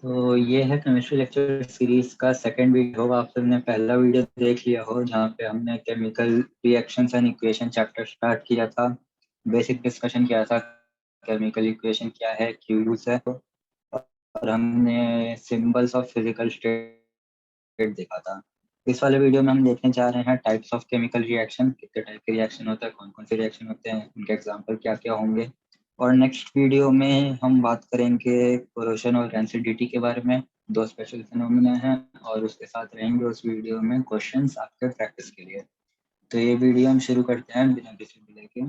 तो ये है केमिस्ट्री लेक्चर सीरीज का सेकंड वीडियो होगा। आप सबने पहला वीडियो देख लिया हो जहाँ पे हमने chemical reactions and equation chapter start किया था, बेसिक डिस्कशन किया था केमिकल इक्वेशन क्या है, क्यों यूज है, और हमने सिंबल्स ऑफ फिजिकल स्टेट देखा था। इस वाले वीडियो में हम देखने जा रहे हैं टाइप्स ऑफ केमिकल रिएक्शन, कितने टाइप के रिएक्शन होता है, कौन कौन से रिएक्शन होते हैं, उनके एग्जाम्पल क्या क्या होंगे। और नेक्स्ट वीडियो में हम बात करेंगे कोरोशन और रेंसिडिटी के बारे में, दो स्पेशल फिनोमिना हैं, और उसके साथ रहेंगे उस वीडियो में क्वेश्चंस आपके प्रैक्टिस के लिए। तो ये वीडियो हम शुरू करते हैं बिना किसी डिले के।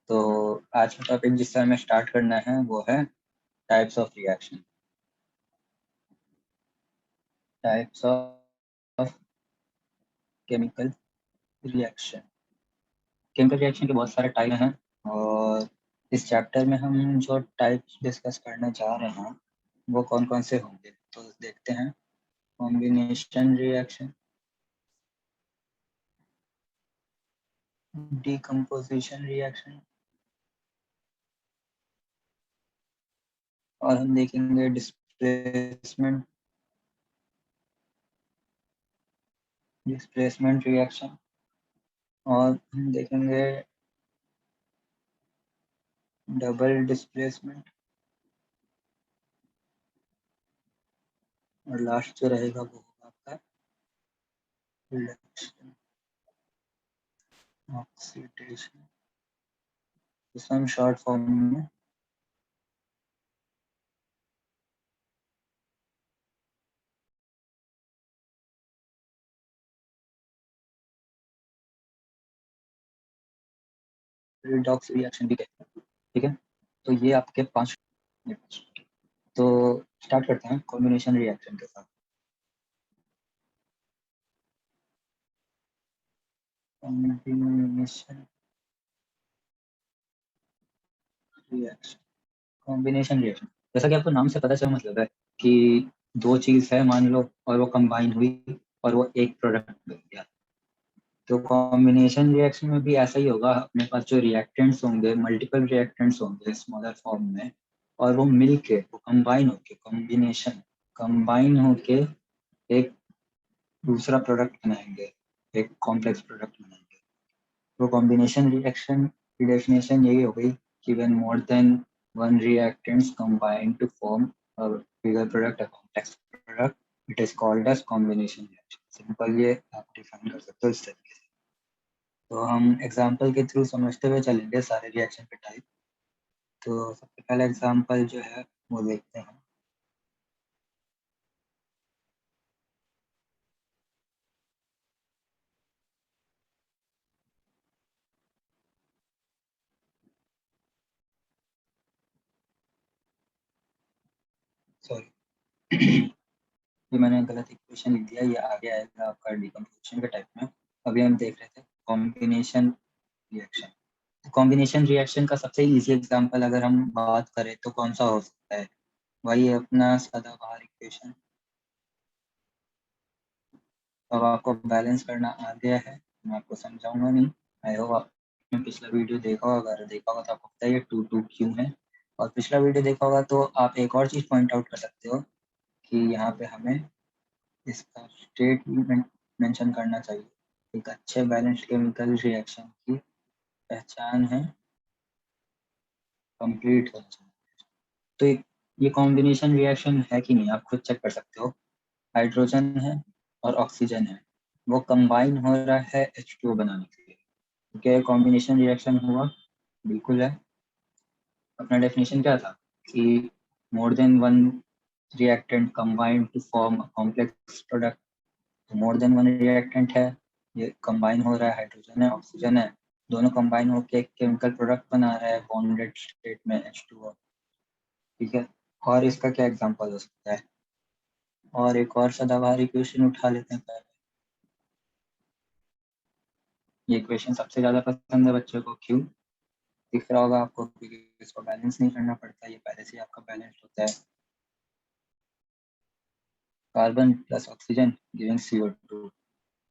तो आज का टॉपिक जिससे हमें स्टार्ट करना है वो है types of reaction. Types of chemical reaction. Chemical reaction के बहुत सारे टाइप हैं, और इस चैप्टर में हम जो टाइप्स डिस्कस करने जा रहे हैं वो कौन कौन से होंगे, तो देखते हैं। कॉम्बिनेशन रिएक्शन, डीकम्पोजिशन रिएक्शन, और हम देखेंगे डिस्प्लेसमेंट डिस्प्लेसमेंट रिएक्शन, और हम देखेंगे डबल डिस्प्लेसमेंट, और लास्ट जो रहेगा वो होगा आपका रिडक्शन ऑक्सीडेशन, जिसे हम शॉर्ट फॉर्म में रिडॉक्स रिएक्शन भी कहते हैं। ठीक है, तो ये आपके पांच। तो स्टार्ट करते हैं कॉम्बिनेशन रिएक्शन के साथ। कॉम्बिनेशन रिएक्शन, कॉम्बिनेशन रिएक्शन जैसा कि आपको नाम से पता चला, मतलब है कि दो चीज है मान लो, और वो कंबाइन हुई और वो एक प्रोडक्ट बन गया। तो कॉम्बिनेशन रिएक्शन में भी ऐसा ही होगा, अपने पास जो रिएक्टेंट्स होंगे, मल्टीपल रिएक्टेंट्स होंगे स्मॉलर फॉर्म में, और वो मिलके वो कंबाइन होके कॉम्बिनेशन कंबाइन होके एक दूसरा प्रोडक्ट बनाएंगे, एक कॉम्प्लेक्स प्रोडक्ट बनाएंगे। तो कॉम्बिनेशन रिएक्शन की डेफिनेशन यही हो गई कि when more than one reactants combine to form a bigger product, a complex product, it is called as combination reaction. Simple ये आप डिफाइन कर सकते हो इस तरीके से। तो हम एग्जांपल के थ्रू समझते हुए चलेंगे सारे रिएक्शन के टाइप। तो सबसे पहला एग्जांपल जो है वो देखते हैं। सॉरी ये मैंने गलत इक्वेशन लिख दिया, ये आगे आएगा आपका डिकम्पोजिशन के टाइप में। अभी हम देख रहे थे कॉम्बिनेशन रिएक्शन। कॉम्बिनेशन रिएक्शन का सबसे इजी एग्जांपल अगर हम बात करें तो कौन सा हो सकता है, वही है अपना सदाबहार इक्वेशन। अब आपको बैलेंस करना आ गया है, मैं आपको समझाऊंगा नहीं। आई होप आपने पिछला वीडियो देखा होगा, अगर देखा होगा तो आपको पता है ये टू टू क्यों है। और पिछला वीडियो देखा होगा तो आप एक और चीज़ पॉइंट आउट कर सकते हो कि यहाँ पे हमें इसका स्टेट मेंशन करना चाहिए। एक अच्छे बैलेंस्ड केमिकल रिएक्शन की पहचान है कंप्लीट होना चाहिए। तो ये कॉम्बिनेशन रिएक्शन है कि नहीं आप खुद चेक कर सकते हो। हाइड्रोजन है और ऑक्सीजन है, वो कंबाइन हो रहा है H2O बनाने के लिए। क्या कॉम्बिनेशन रिएक्शन हुआ? बिल्कुल है। अपना डेफिनेशन क्या था कि more than one reactant combine to form a complex product. तो मोर देन वन रिएक्टेंट है, ये कंबाइन हो रहा है, हाइड्रोजन है ऑक्सीजन है, दोनों कंबाइन होकर एक केमिकल प्रोडक्ट बना रहा है बॉन्डेड स्टेट में H2O। ठीक है, और इसका क्या एग्जांपल हो सकता है? और एक और सदाबहार इक्वेशन उठा लेते हैं पहले। ये इक्वेशन सबसे ज्यादा पसंद है बच्चों को, क्यों? दिख रहा होगा आपको, क्योंकि इसको बैलेंस नहीं करना पड़ता, ये पहले से ही आपका बैलेंस होता है। Carbon plus oxygen giving CO2।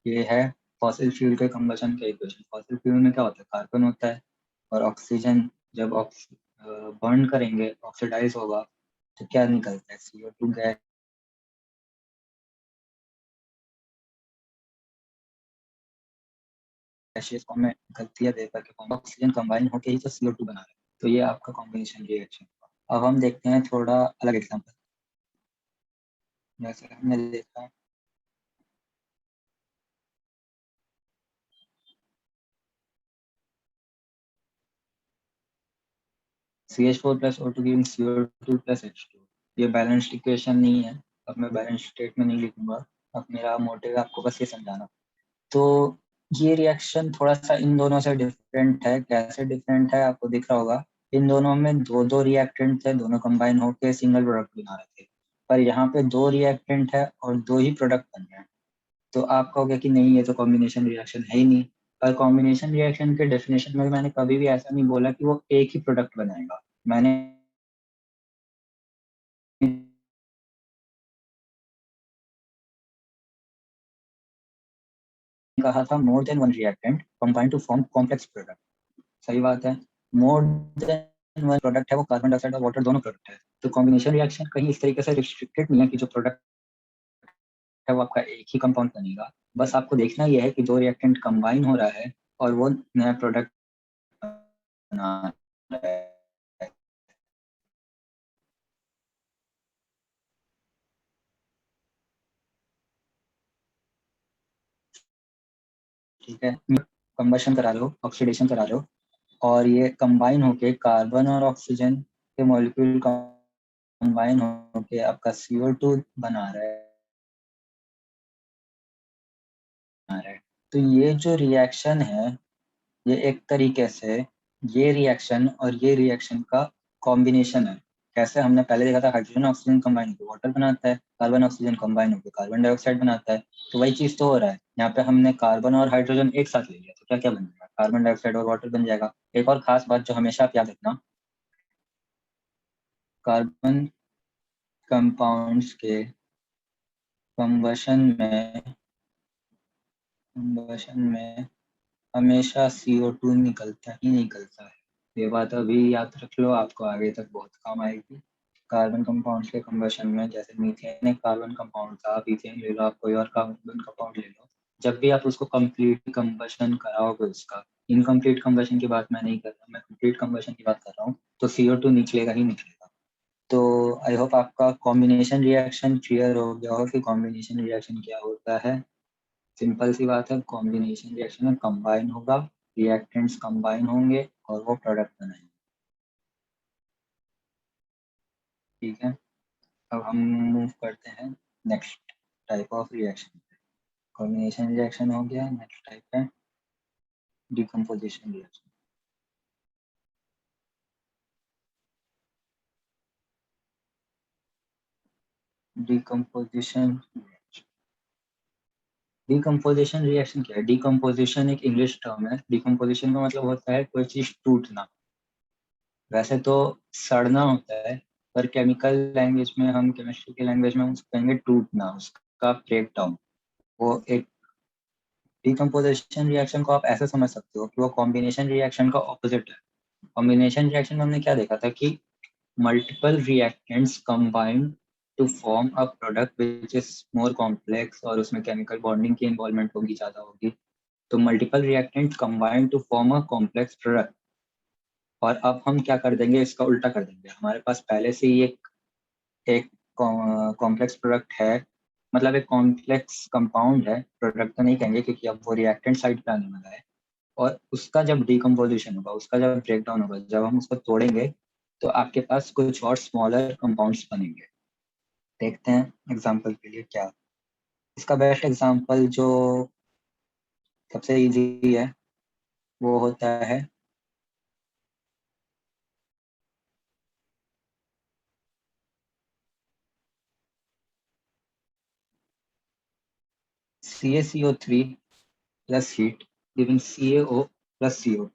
ये है फॉसिल फ्यूल के कंबशन के इक्वेशन। फॉसिल फ्यूल में क्या होता है, कार्बन होता है, और ऑक्सीजन जब बर्न करेंगे ऑक्सीडाइज होगा तो क्या निकलता है, CO2 गैस गैसियस फॉर्म में निकलती है वेपर के फॉर्म में, ऑक्सीजन कंबाइन होकर ही तो CO2 बना रहा है। तो ये आपका कॉम्बिनेशन रिएक्शन। अब हम देखते हैं थोड़ा अलग एग्जांपल। जैसे हमने देखा CH4 plus O2 giving CO2 plus H2। ये बैलेंस्ड इक्वेशन नहीं है, अब मैं बैलेंस स्टेट में नहीं लिखूंगा। अब मेरा मोटिव है आपको बस ये समझाना। तो ये रिएक्शन थोड़ा सा इन दोनों से डिफरेंट है। कैसे डिफरेंट है आपको दिख रहा होगा, इन दोनों में दो दो रिएक्टेंट थे, दोनों कंबाइन होकर सिंगल प्रोडक्ट बना रहे थे, पर यहाँ पे दो रिएक्टेंट है और दो ही प्रोडक्ट बन रहे हैं। तो आप कहोगे कि नहीं ये तो कॉम्बिनेशन रिएक्शन है ही नहीं। पर कॉम्बिनेशन रिएक्शन के डेफिनेशन में मैंने कभी भी ऐसा नहीं बोला कि वो एक ही प्रोडक्ट बनाएगा। मैंने कहा था more than one reactant combine to form complex product. सही बात है, मोर देन वन प्रोडक्ट है वो कार्बन डाइऑक्साइड और वाटर दोनों प्रोडक्ट है। तो कॉम्बिनेशन रिएक्शन कहीं इस तरीके से रिस्ट्रिक्टेड नहीं है कि जो प्रोडक्ट है वो आपका एक ही कंपाउंड बनेगा। बस आपको देखना यह है कि दो रिएक्टेंट कंबाइन हो रहा है और वो नया प्रोडक्ट बना रहा है। ठीक है, कंबशन करा लो, ऑक्सीडेशन करा लो, और ये कंबाइन होके कार्बन और ऑक्सीजन के मॉलिक्यूल कंबाइन होके आपका CO2 बना रहा है। तो ये जो रिएक्शन है, ये एक तरीके से ये रिएक्शन और ये रिएक्शन का कॉम्बिनेशन है। कैसे हमने पहले देखा था, हाइड्रोजन ऑक्सीजन कंबाइन होकर वाटर बनाता है, कार्बन ऑक्सीजन कंबाइन होकर कार्बन डाइऑक्साइड बनाता है। तो वही चीज तो हो रहा है यहाँ पे। हमने कार्बन और हाइड्रोजन एक साथ ले लिया तो क्या क्या बन जाएगा, कार्बन डाइऑक्साइड और वाटर बन जाएगा। एक और खास बात जो हमेशा आप याद रखना, कार्बन कंपाउंड्स के कंबशन में हमेशा CO2 निकलता ही निकलता है। ये बात अभी याद रख लो, आपको आगे तक बहुत काम आएगी। कार्बन कंपाउंड्स के कंबशन में, जैसे मीथेन एक कार्बन कंपाउंड था, आप इथेन ले लो, आप कोई और कार्बन कंपाउंड ले लो, जब भी आप उसको कंप्लीट कंबशन कराओगे उसका, इनकम्प्लीट कंबशन की बात मैं नहीं कर रहा, मैं कंप्लीट कंबशन की बात कर रहा हूँ, तो CO2 निकलेगा ही निकलेगा। तो आई होप आपका कॉम्बिनेशन रिएक्शन क्लियर हो गया हो कि कॉम्बिनेशन रिएक्शन क्या होता है। सिंपल सी बात है, कॉम्बिनेशन रिएक्शन में कंबाइन होगा, रिएक्टेंट्स कंबाइन होंगे और वो प्रोडक्ट बनाएंगे। ठीक है, अब हम मूव करते हैं next type of reaction. Combination reaction हो गया, नेक्स्ट टाइप है decomposition reaction. Decomposition decomposition reaction क्या है? डिकम्पोजिशन एक इंग्लिश टर्म है। डिकम्पोजिशन का मतलब होता है कोई चीज टूटना। वैसे तो सड़ना होता है, पर केमिकल लैंग्वेज में, हम केमिस्ट्री की लैंग्वेज में उसको कहेंगे टूटना, उसका ब्रेक डाउन। वो एक डिकम्पोजिशन रिएक्शन को आप ऐसे समझ सकते हो कि वो कॉम्बिनेशन रिएक्शन का ऑपोजिट है। कॉम्बिनेशन रिएक्शन में हमने क्या देखा था कि multiple reactants combine to form a product which is more complex, और उसमें केमिकल बॉन्डिंग की इन्वॉल्वमेंट होगी, ज़्यादा होगी। तो multiple reactants combine to form a complex product. और अब हम क्या कर देंगे, इसका उल्टा कर देंगे। हमारे पास पहले से ही एक कॉम्प्लेक्स प्रोडक्ट है, मतलब एक कॉम्प्लेक्स कंपाउंड है, प्रोडक्ट तो नहीं कहेंगे क्योंकि अब वो रिएक्टेंट साइड पे आने वाला है। और उसका जब डिकम्पोजिशन होगा, उसका जब ब्रेक डाउन होगा, जब हम उसको तोड़ेंगे, तो आपके पास कुछ और स्मॉलर कंपाउंड्स बनेंगे। देखते हैं एग्जांपल के लिए क्या। इसका बेस्ट एग्जांपल जो सबसे इजी है वो होता है CaCO3 plus heat giving CaO plus CO।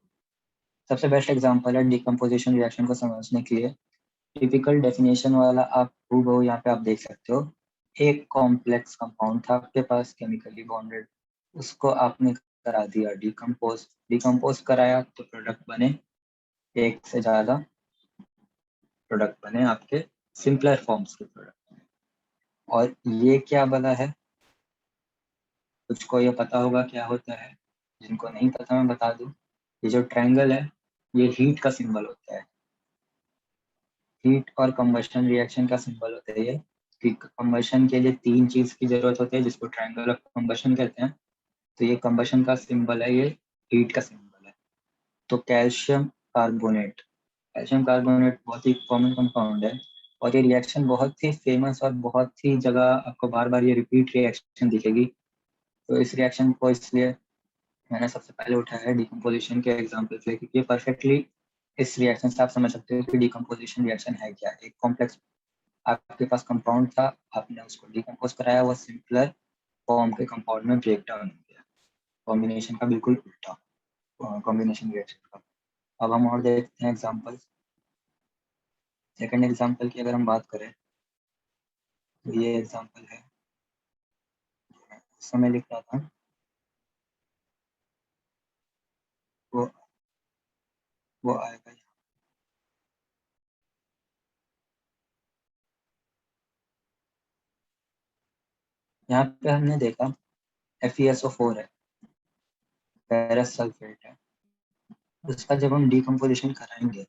सबसे बेस्ट एग्जांपल है डिकम्पोजिशन रिएक्शन को समझने के लिए। टिपिकल डेफिनेशन वाला आप हूबहू यहाँ पे आप देख सकते हो। एक कॉम्प्लेक्स कंपाउंड था आपके पास, केमिकली बॉन्डेड, उसको आपने करा दिया डिकम्पोज। डिकम्पोज कराया तो प्रोडक्ट बने, एक से ज्यादा प्रोडक्ट बने आपके, सिंपलर फॉर्म्स के प्रोडक्ट। और ये क्या बना है, कुछ को ये पता होगा क्या होता है? जिनको नहीं पता मैं बता दूं, ये जो ट्रायंगल है ये हीट का सिंबल होता है। हीट और कंबशन रिएक्शन का सिंबल होता है ये, कि कंबशन के लिए 3 चीज की जरूरत होती है जिसको ट्रायंगल ऑफ कंबशन कहते हैं। तो ये कंबशन का सिंबल है, ये हीट का सिंबल है। तो कैल्शियम कार्बोनेट बहुत ही कॉमन कंपाउंड है, और ये रिएक्शन बहुत ही फेमस और बहुत ही जगह आपको बार बार ये रिपीट रिएक्शन दिखेगी। तो इस रिएक्शन को इसलिए मैंने सबसे पहले उठाया है डिकम्पोजिशन के एग्जाम्पल से, क्योंकि परफेक्टली इस रिएक्शन से आप समझ सकते हो कि डिकम्पोजिशन रिएक्शन है क्या। एक कॉम्प्लेक्स आपके पास कंपाउंड था, आपने उसको डिकम्पोज कराया, वो सिंपलर फॉर्म के कंपाउंड में ब्रेक डाउन हो गया। कॉम्बिनेशन का बिल्कुल उल्टा, कॉम्बिनेशन रिएक्शन का। अब हम और देखते हैं एग्जाम्पल। सेकेंड एग्जाम्पल की अगर हम बात करें तो ये एग्जाम्पल है, उस समय लिख रहा था वो वो आएगा। यहाँ पे हमने देखा FeSO4 है, फेरस सल्फेट है। उसका जब हम डिकम्पोजिशन कराएंगे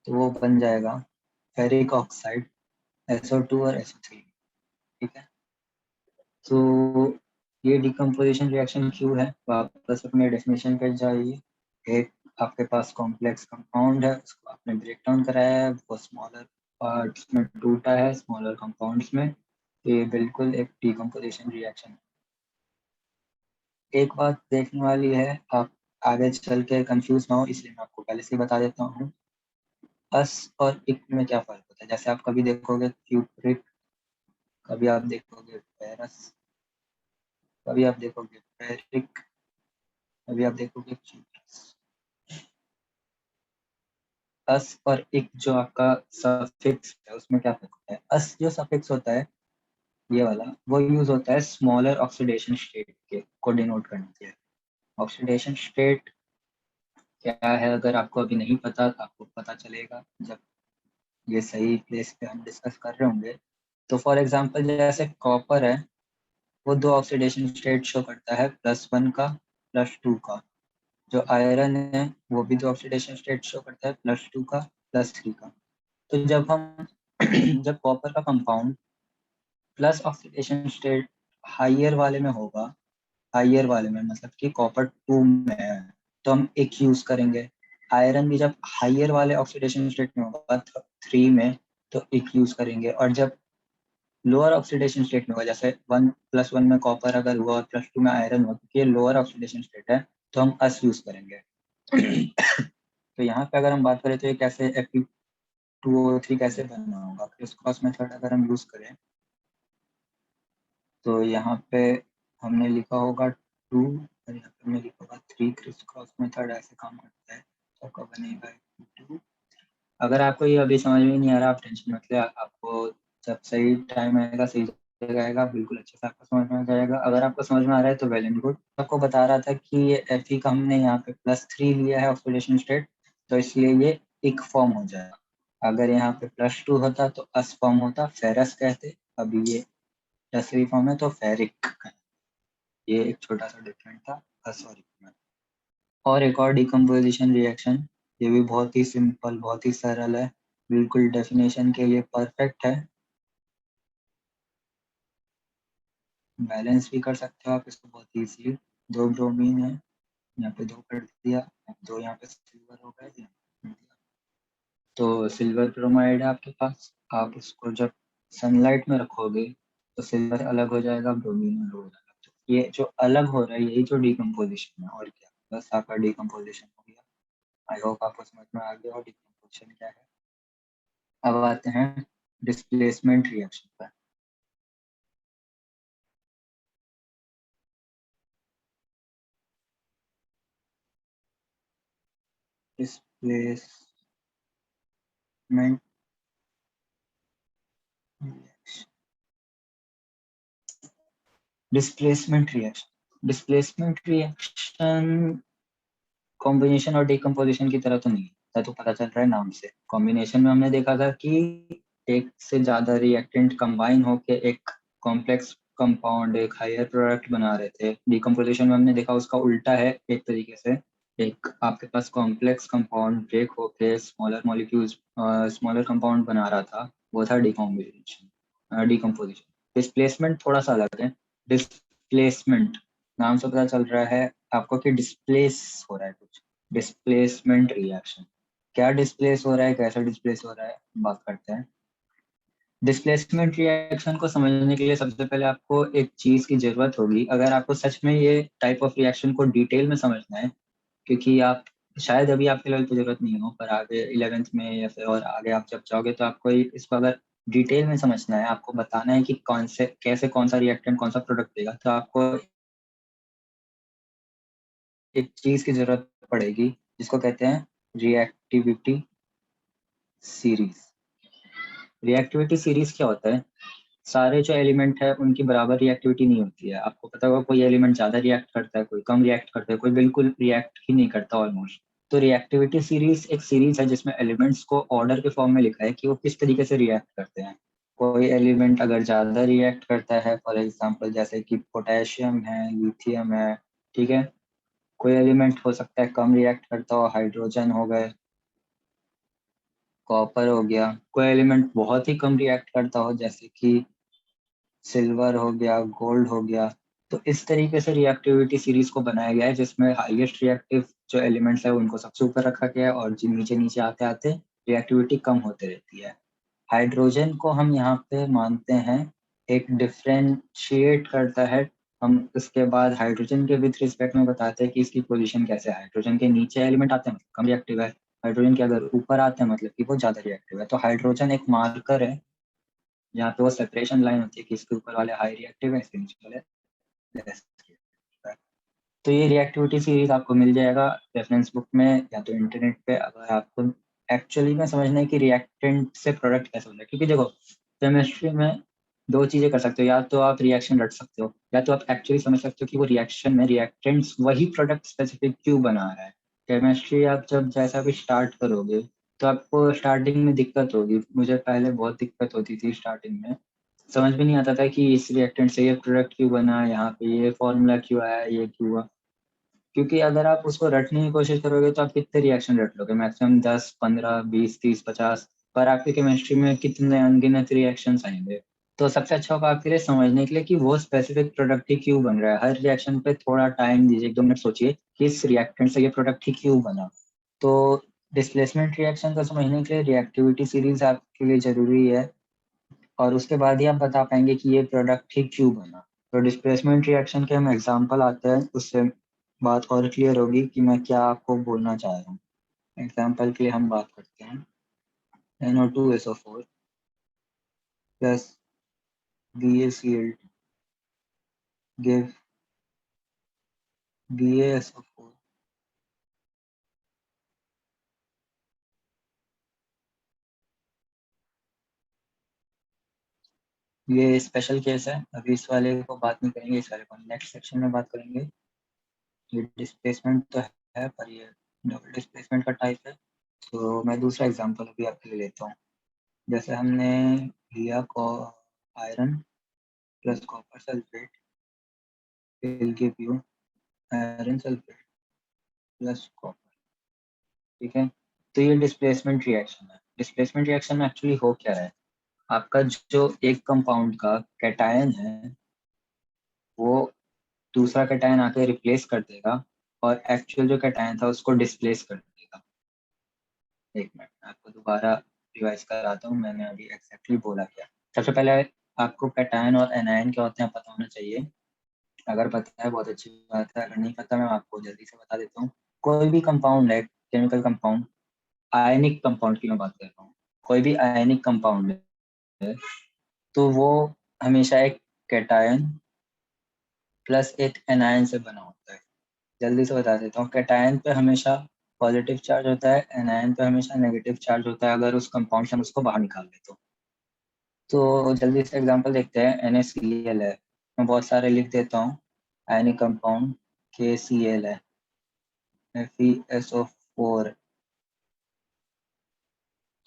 तो वो बन जाएगा फेरिक ऑक्साइड SO2 और SO3। ठीक है, तो ये डिकम्पोजिशन रिएक्शन क्यों है, वापस अपने डेफिनेशन पे जाइए। एक आपके पास कॉम्प्लेक्स कंपाउंड है, उसको आपने ब्रेक डाउन कराया है, वो स्मॉलर पार्ट्स में टूटा है, स्मॉलर कंपाउंड्स में। ये बिल्कुल एक डिकम्पोजिशन रिएक्शन है। एक बात देखने वाली है, आप आगे चल के कंफ्यूज ना हो इसलिए मैं आपको पहले से ही बता देता हूँ। अस और इक में क्या फर्क होता है, जैसे आप कभी देखोगे क्यूप्रिक, कभी आप देखोगे पेरस, कभी आप देखोगे पेरिक, कभी आप देखोगे क्यूप्रस। अस और इक जो आपका सफिक्स है उसमें क्या फर्क होता है। अस जो सफिक्स होता है ये वाला, वो यूज होता है स्मॉलर ऑक्सीडेशन स्टेट के को डिनोट करने के लिए। ऑक्सीडेशन स्टेट क्या है अगर आपको अभी नहीं पता तो आपको पता चलेगा जब ये सही प्लेस पे हम डिस्कस कर रहे होंगे। तो फॉर एग्जांपल जैसे कॉपर है, वो 2 ऑक्सीडेशन स्टेट शो करता है, +1 का, +2 का। जो आयरन है वो भी 2 ऑक्सीडेशन स्टेट शो करता है, +2 का, +3 का। तो जब हम जब कॉपर का compound plus oxidation state higher वाले में होगा, हाइयर वाले में मतलब कि कॉपर 2 में है, तो हम एक यूज करेंगे। आयरन भी जब हाइयर वाले ऑक्सीडेशन स्टेट में होगा 3 में, तो एक यूज करेंगे। और जब लोअर ऑक्सीडेशन स्टेट में होगा, जैसे 1+1 में कॉपर अगर हुआ और +2 में आयरन हुआ, क्योंकि ये लोअर ऑक्सीडेशन स्टेट है, तो हम अस यूज करेंगे। तो यहाँ पे अगर हम बात करें तो ये कैसे Fe2O3 कैसे बनना होगा, क्रिस क्रॉस मेथड अगर हम यूज करें तो यहाँ पे हमने लिखा होगा 2 और यहाँ पे हमने लिखा होगा 3। क्रिस क्रॉस मेथड ऐसे काम करता है, तो आपका बनेगा 2। अगर आपको ये अभी समझ में नहीं आ रहा आप टेंशन मत ले, आपको जब सही टाइम आएगा, सही जगह आएगा, बिल्कुल अच्छे से आपको समझ में आ जाएगा। अगर आपको समझ में आ रहा है तो वेल एंड गुड। आपको बता रहा था कि ये Fe का हमने यहाँ पे +3 लिया है ऑक्सीडेशन स्टेट, तो इसलिए ये इक फॉर्म हो जाएगा। अगर यहाँ पे +2 होता तो अस फॉर्म होता, फेरस कहते। अभी ये +3 फॉर्म है तो फेरिक। ये एक छोटा सा डिफरेंट था अस और इक में। और एक और डिकम्पोजिशन रिएक्शन, ये भी बहुत ही सिंपल, बहुत ही सरल है, बिल्कुल डेफिनेशन के लिए परफेक्ट है। बैलेंस भी कर सकते हो आप इसको बहुत ईजी। 2 ब्रोमीन है, यहाँ पे 2 कर दिया, 2 यहाँ पे सिल्वर हो गया। तो सिल्वर ब्रोमाइड है आपके पास, आप उसको जब सनलाइट में रखोगे तो सिल्वर अलग हो जाएगा, ब्रोमीन अलग हो जाएगा। तो ये जो अलग हो रहा है यही जो डिकम्पोजिशन है, और क्या, बस आपका डिकम्पोजिशन हो गया। आई होप आपको समझ में आ गया और डिकम्पोजिशन क्या है। अब आते हैं डिस्प्लेसमेंट रिएक्शन पर। Displacement displacement reaction displacement reaction combination और डिकम्पोजिशन की तरह तो नहीं है, तो पता चल रहा है नाम से। कॉम्बिनेशन में हमने देखा था कि एक से ज्यादा रिएक्टेंट कंबाइन होके एक कॉम्प्लेक्स कंपाउंड एक हायर प्रोडक्ट बना रहे थे, डिकम्पोजिशन में हमने देखा उसका उल्टा है एक तरीके से। एक आपके पास कॉम्प्लेक्स कंपाउंड ब्रेक होके स्मॉलर मॉलिक्यूल्स स्मॉलर कंपाउंड बना रहा था, वो था डिकम्पोजिशन। डिस्प्लेसमेंट थोड़ा सा अलग है। डिस्प्लेसमेंट नाम से पता चल रहा है आपको कि डिस्प्लेस हो रहा है कुछ, डिस्प्लेसमेंट रिएक्शन। क्या डिस्प्लेस हो रहा है, कैसे डिस्प्लेस हो रहा है, बात करते हैं। डिस्प्लेसमेंट रिएक्शन को समझने के लिए सबसे पहले आपको एक चीज की जरूरत होगी, अगर आपको सच में ये टाइप ऑफ रिएक्शन को डिटेल में समझना है, क्योंकि आप शायद अभी आपके लेवल पे जरूरत नहीं हो, पर आगे 11th में या फिर और आगे आप जब जाओगे तो आपको इसको अगर डिटेल में समझना है, आपको बताना है कि कौन से कैसे कौन सा रिएक्टेंट कौन सा प्रोडक्ट देगा, तो आपको एक चीज की जरूरत पड़ेगी जिसको कहते हैं रिएक्टिविटी सीरीज। रिएक्टिविटी सीरीज क्या होता है? सारे जो एलिमेंट है उनकी बराबर रिएक्टिविटी नहीं होती है। आपको पता होगा कोई एलिमेंट ज्यादा रिएक्ट करता है, कोई कम रिएक्ट करता है, कोई बिल्कुल रिएक्ट ही नहीं करता ऑलमोस्ट। तो रिएक्टिविटी सीरीज एक सीरीज है जिसमें एलिमेंट्स को ऑर्डर के फॉर्म में लिखा है कि वो किस तरीके से रिएक्ट करते हैं। कोई एलिमेंट अगर ज्यादा रिएक्ट करता है, फॉर एग्जाम्पल जैसे कि पोटेशियम है, लिथियम है, ठीक है। कोई एलिमेंट हो सकता है कम रिएक्ट करता हो, हाइड्रोजन हो गए, कॉपर हो गया। कोई एलिमेंट बहुत ही कम रिएक्ट करता हो जैसे कि सिल्वर हो गया, गोल्ड हो गया। तो इस तरीके से रिएक्टिविटी सीरीज को बनाया गया है जिसमें हाईएस्ट रिएक्टिव जो एलिमेंट्स है उनको सबसे ऊपर रखा गया है और जिन नीचे नीचे आते आते रिएक्टिविटी कम होते रहती है। हाइड्रोजन को हम यहाँ पे मानते हैं एक डिफ्रेंशिएट करता है। हम इसके बाद हाइड्रोजन के विद रिस्पेक्ट में बताते हैं कि इसकी पोजीशन कैसे है। हाइड्रोजन के नीचे एलिमेंट आते हैं मतलब कम रिएक्टिव है, हाइड्रोजन के अगर ऊपर आते हैं मतलब कि वो ज्यादा रिएक्टिव है। तो हाइड्रोजन एक मार्कर है यहाँ पे वो सेपरेशन लाइन होती है कि इसके ऊपर वाले हाई रिएक्टिव है, इसके नीचे वाले लेस रिएक्टिव है। तो ये रिएक्टिविटी सीरीज आपको मिल जाएगा रेफरेंस बुक में या तो इंटरनेट पे, अगर आपको एक्चुअली में समझना है कि रिएक्टेंट से प्रोडक्ट कैसे बनता है। क्योंकि देखो केमिस्ट्री में दो चीजें कर सकते हो, या तो आप रिएक्शन रट सकते हो या तो आप एक्चुअली समझ सकते हो कि वो रिएक्शन में रिएक्टेंट्स वही प्रोडक्ट स्पेसिफिक क्यों बना रहा है। केमिस्ट्री आप जब जैसा भी स्टार्ट करोगे तो आपको स्टार्टिंग में दिक्कत होगी। मुझे पहले बहुत दिक्कत होती थी स्टार्टिंग में, समझ में नहीं आता था कि इस रिएक्टेंट से ये प्रोडक्ट क्यों बना, यहाँ पे ये फॉर्मूला क्यों आया, ये क्यों हुआ। क्योंकि अगर आप उसको रटने की कोशिश करोगे तो आप कितने रिएक्शन रट लोगे, मैक्सिमम 10 15 20 30 50, पर आपके केमिस्ट्री में कितने अनगिनत रिएक्शंस आएंगे। तो सबसे अच्छा होगा आपके लिए समझने के लिए कि वो स्पेसिफिक प्रोडक्ट ही क्यों बन रहा है। हर रिएक्शन पे थोड़ा टाइम दीजिए, 1 2 मिनट सोचिए कि इस रिएक्टेंट से ये प्रोडक्ट ही क्यों बना। तो डिस्प्लेसमेंट रिएक्शन को समझने के लिए रिएक्टिविटी सीरीज आपके लिए जरूरी है, और उसके बाद ही आप बता पाएंगे कि ये प्रोडक्ट ही क्यों बना। तो डिस्प्लेसमेंट रिएक्शन के हम एग्जांपल आते हैं, उससे बात और क्लियर होगी कि मैं क्या आपको बोलना चाह रहा हूँ। एग्जांपल के लिए हम बात करते हैं NO2SO4 plus BaCl2 give BaSO4। ये स्पेशल केस है, अभी इस वाले को बात नहीं करेंगे, इस वाले को नेक्स्ट सेक्शन में बात करेंगे। ये डिस्प्लेसमेंट तो है पर ये डबल डिस्प्लेसमेंट का टाइप है। तो मैं दूसरा एग्जांपल अभी आपके लिए लेता हूँ। जैसे हमने लिया को iron plus copper sulphate will give you iron sulphate plus copper, ठीक है। तो ये डिस्प्लेसमेंट रिएक्शन है। डिस्प्लेसमेंट रिएक्शन में एक्चुअली हो क्या रहा है, आपका जो एक कंपाउंड का कैटायन है वो दूसरा कैटायन आके रिप्लेस कर देगा और एक्चुअल जो कैटायन था उसको डिस्प्लेस कर देगा। एक मिनट मैं आपको दोबारा रिवाइज कराता हूँ, मैंने अभी एग्जैक्टली बोला क्या। सबसे पहले आपको कैटायन और एनायन क्या होते हैं पता होना चाहिए। अगर पता है बहुत अच्छी बात है, अगर नहीं पता मैं आपको जल्दी से बता देता हूँ। कोई भी कंपाउंड है, केमिकल कंपाउंड, आयनिक कंपाउंड की मैं बात कर रहा हूँ, कोई भी आयनिक कंपाउंड है तो वो हमेशा एक कैटायन प्लस एक एनायन से बना होता है। जल्दी से बता देता हूँ, कैटायन पे हमेशा पॉजिटिव चार्ज होता है, एनायन पे हमेशा नेगेटिव चार्ज होता है अगर उस कंपाउंड से हम उसको बाहर निकाल दे तो जल्दी से एग्जांपल देखते हैं। NaCl है, मैं बहुत सारे लिख देता हूँ। आयनिक कंपाउंड KCl है, FeSO4,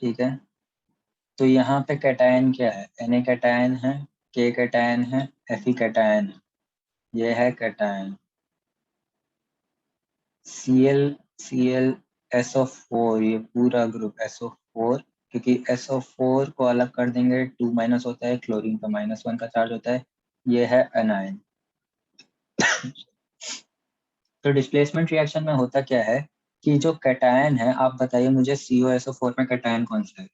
ठीक है। तो यहाँ पे कैटायन क्या है, Na कैटायन है, K कैटायन है, Fe कैटायन, ये है कैटायन। Cl SO4, ये पूरा ग्रुप SO4, क्योंकि SO4 को अलग कर देंगे 2 माइनस होता है, क्लोरीन का -1 का चार्ज होता है, ये है एनायन। तो डिस्प्लेसमेंट रिएक्शन में होता क्या है कि जो कैटायन है, आप बताइए मुझे CuSO4 में कैटायन कौन सा है?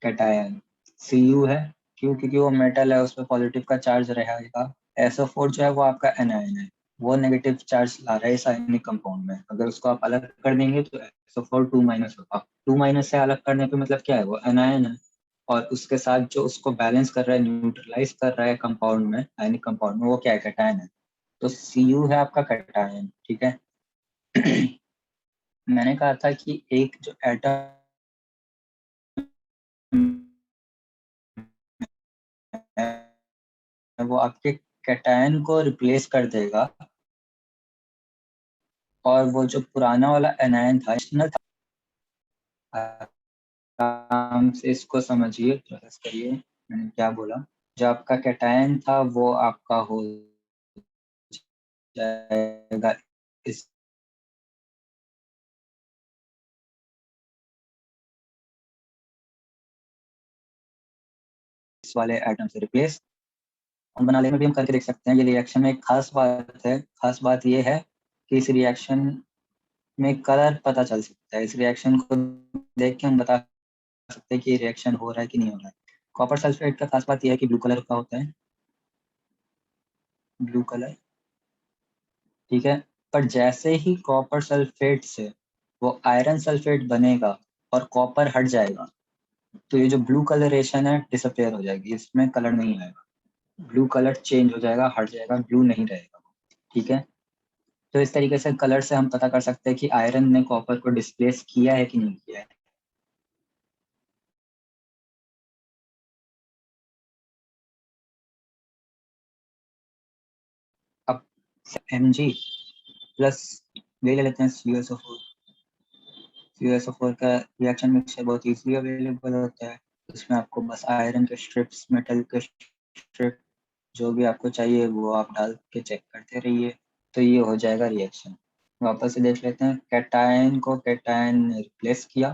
कैटायन Cu है, क्यों? क्योंकि वो मेटल है, उस पर पॉजिटिव का चार्ज रहेगा। SO4 जो है वो आपका एनायन है, वो नेगेटिव चार्ज ला रहा है इस आयनिक कंपाउंड में। अगर उसको आप अलग कर देंगे तो SO4 2 माइनस होगा। 2 माइनस से अलग करने पे मतलब क्या है, वो एनायन है, और उसके साथ जो उसको बैलेंस कर रहा है, न्यूट्रलाइज कर रहा है कंपाउंड में, आयनिक कंपाउंड में, वो क्या है, कैटायन है। तो Cu है आपका कैटायन, ठीक है। मैंने कहा था कि एक जो एटम है वो आपके कैटायन को रिप्लेस कर देगा, और वो जो पुराना वाला एनायन था, एक्सटर्नल था, आराम से इसको समझिए, प्रोसेस करिए मैंने क्या बोला। जो आपका कैटायन था वो आपका हो जाएगा इस वाले एटम से रिप्लेस। हम बनाने में भी हम करके देख सकते हैं। ये रिएक्शन में एक खास बात है, खास बात ये है कि इस रिएक्शन में कलर पता चल सकता है। इस रिएक्शन को देख के हम बता सकते हैं कि रिएक्शन हो रहा है कि नहीं हो रहा है। कॉपर सल्फेट का खास बात यह है कि ब्लू कलर का होता है, ब्लू कलर, ठीक है। पर जैसे ही कॉपर सल्फेट से वो आयरन सल्फेट बनेगा और कॉपर हट जाएगा, तो ये जो ब्लू कलरेशन है डिसअपेयर हो जाएगी, इसमें कलर नहीं आएगा, ब्लू कलर चेंज हो जाएगा, हट जाएगा, ब्लू नहीं रहेगा, ठीक है। तो इस तरीके से कलर से हम पता कर सकते हैं कि आयरन ने कॉपर को डिस्प्लेस किया है कि नहीं किया है। अब Mg प्लस ले लेते हैं CuSO4। CuSO4 का रिएक्शन मिक्सचर बहुत इजीली अवेलेबल होता है। इसमें आपको बस आयरन के स्ट्रिप्स, मेटल के स्ट्रिप, जो भी आपको चाहिए वो आप डाल के चेक करते रहिए, तो ये हो जाएगा रिएक्शन। वापस से देख लेते हैं, कैटायन को कैटायन ने रिप्लेस किया,